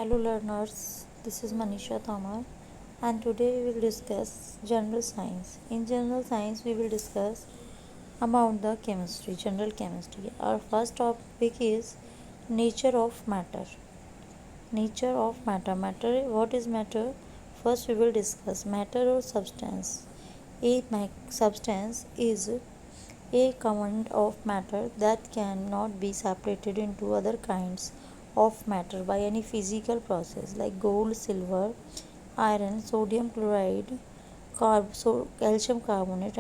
Hello learners, this is Manisha Tamar and today we will discuss general science. In general science we will discuss about the chemistry, general chemistry. Our first topic is nature of matter. Nature of matter. What is matter? First we will discuss matter or substance. Substance is a kind of matter that cannot be separated into other kinds of matter by any physical process like gold, silver, iron, sodium chloride, calcium carbonate,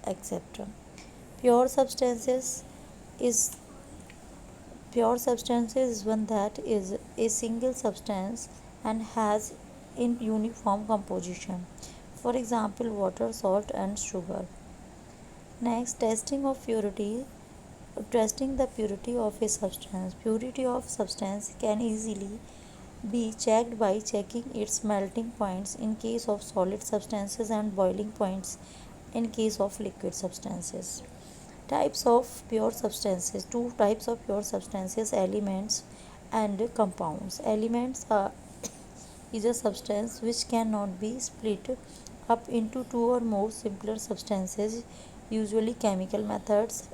etc. Pure substances is Pure substance is one that is a single substance and has in uniform composition. For example, water, salt, and sugar. Next, testing the purity of a substance. Purity of substance can easily be checked by checking its melting points in case of solid substances and boiling points in case of liquid substances. Types of pure substances. Two types of pure substances: elements and compounds. Elements are is a substance which cannot be split up into two or more simpler substances, usually chemical methods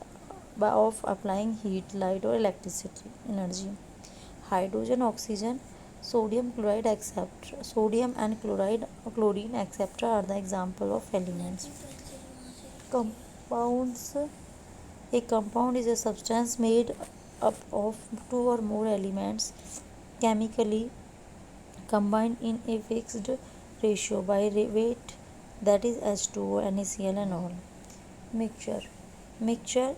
of applying heat, light, or electricity energy. Hydrogen, oxygen, sodium chloride, etc. Sodium and chlorine, etc. are the example of elements. Compounds. A compound is a substance made up of two or more elements chemically combined in a fixed ratio by weight, that is H2O, NaCl and all. Mixture. Mixture.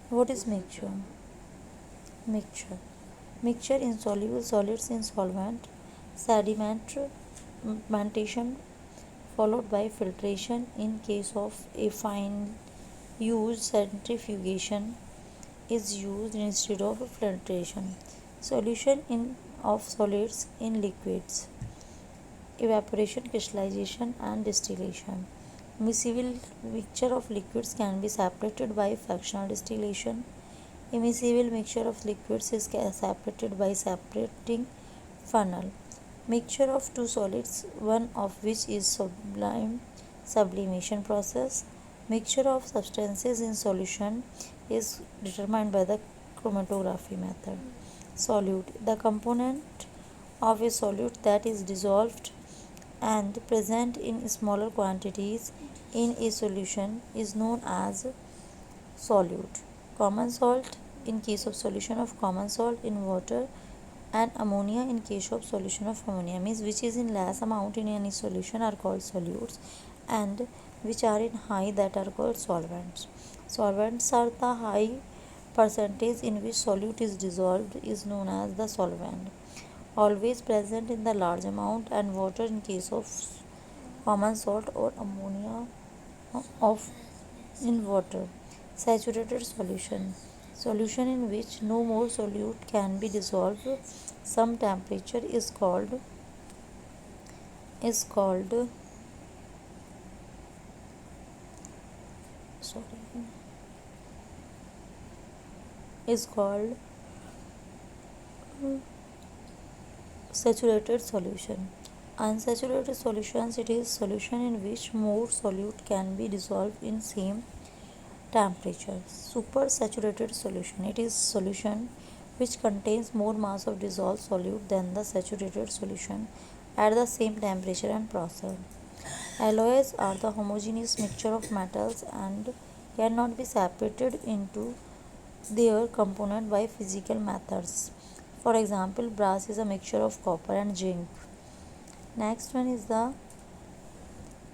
What is mixture? Mixture insoluble solids in solvent, sedimentation followed by filtration. In case of a fine use, centrifugation is used instead of filtration. Solution of solids in liquids: evaporation, crystallization, and distillation. Miscible mixture of liquids can be separated by fractional distillation. Immiscible mixture of liquids is separated by separating funnel. Mixture of two solids, one of which is sublimation process. Mixture of substances in solution is determined by the chromatography method. Solute. The component of a solute that is dissolved and present in smaller quantities in a solution is known as solute. Common salt in case of solution of common salt in water, and ammonia in case of solution of ammonia, means which is in less amount in any solution are called solutes, and which are in high that are called solvents. Solvents are the high percentage in which solute is dissolved is known as the solvent. Always present in the large amount, and water in case of common salt, or ammonia of in water. Saturated solution. Solution in which no more solute can be dissolved. Some temperature is called saturated solution. Unsaturated solutions, it is solution in which more solute can be dissolved in same temperature. Supersaturated solution, it is solution which contains more mass of dissolved solute than the saturated solution at the same temperature and process. Alloys are the homogeneous mixture of metals and cannot be separated into their component by physical methods. For example, brass is a mixture of copper and zinc. Next one is the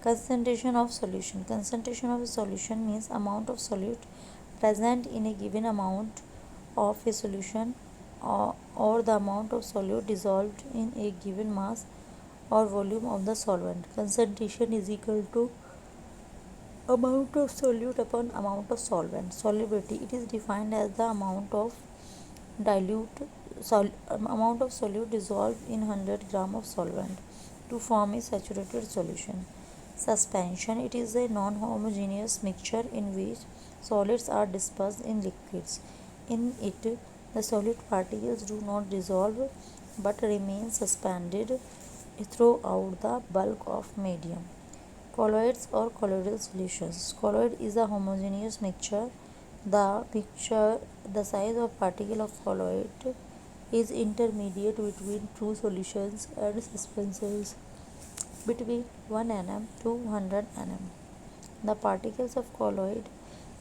concentration of solution. Concentration of a solution means amount of solute present in a given amount of a solution, or the amount of solute dissolved in a given mass or volume of the solvent. Concentration is equal to amount of solute upon amount of solvent. Solubility, it is defined as the amount of solute dissolved in 100 gram of solvent to form a saturated solution. Suspension, it is a non-homogeneous mixture in which solids are dispersed in liquids. In it, the solid particles do not dissolve but remain suspended throughout the bulk of medium. Colloids or colloidal solutions. Colloid is a homogeneous mixture. The size of particle of colloid is intermediate between two solutions and suspensions between 1 nm to 100 nm. The particles of colloid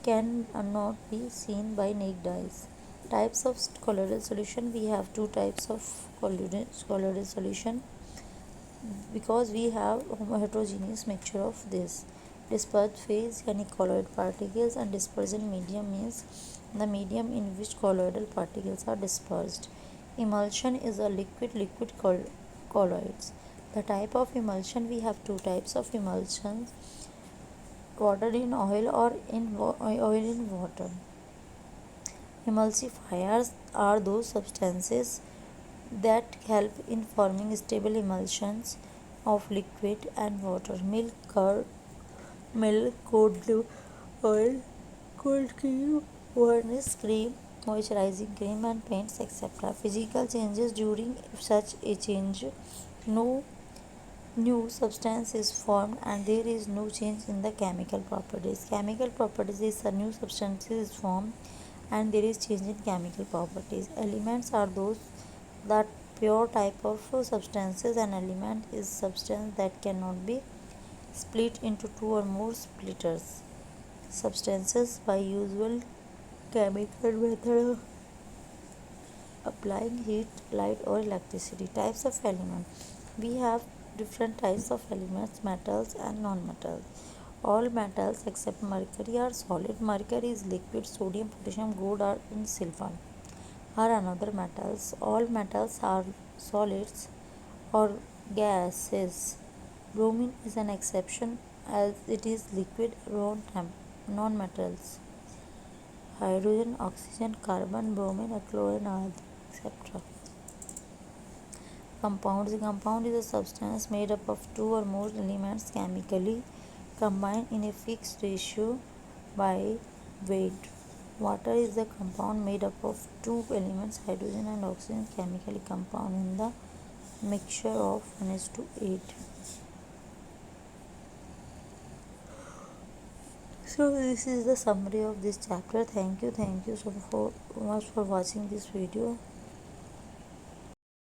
can not be seen by naked eyes. Types of colloidal solution. We have two types of colloidal solution because we have a heterogeneous mixture of this. Dispersed phase yani colloid particles, and dispersion medium means the medium in which colloidal particles are dispersed. Emulsion is a liquid colloids. The type of emulsion, we have two types of emulsions: water in oil or oil in water. Emulsifiers are those substances that help in forming stable emulsions of liquid and water. Milk, cold oil, cold cream, varnish cream, moisturizing cream, and paints, etc. Physical changes. During such a change, no new substance is formed and there is no change in the chemical properties. Chemical properties is a new substance is formed and there is change in chemical properties. Elements are those that pure type of substances. An element is substance that cannot be split into two or more splitters substances by usual chemical method of applying heat, light, or electricity. Types of element. We have different types of elements: metals and non-metals. All metals except mercury are solid. Mercury is liquid. Sodium, potassium, gold are in silver are another metals. All metals are solids or gases. Bromine is an exception as it is liquid. Non-metals: hydrogen, oxygen, carbon, bromine, chlorine, etc. Compounds. A compound is a substance made up of two or more elements chemically combined in a fixed ratio by weight. Water is a compound made up of two elements, hydrogen and oxygen, chemically compound in the mixture of 1:8. So this is the summary of this chapter. Thank you so much for watching this video.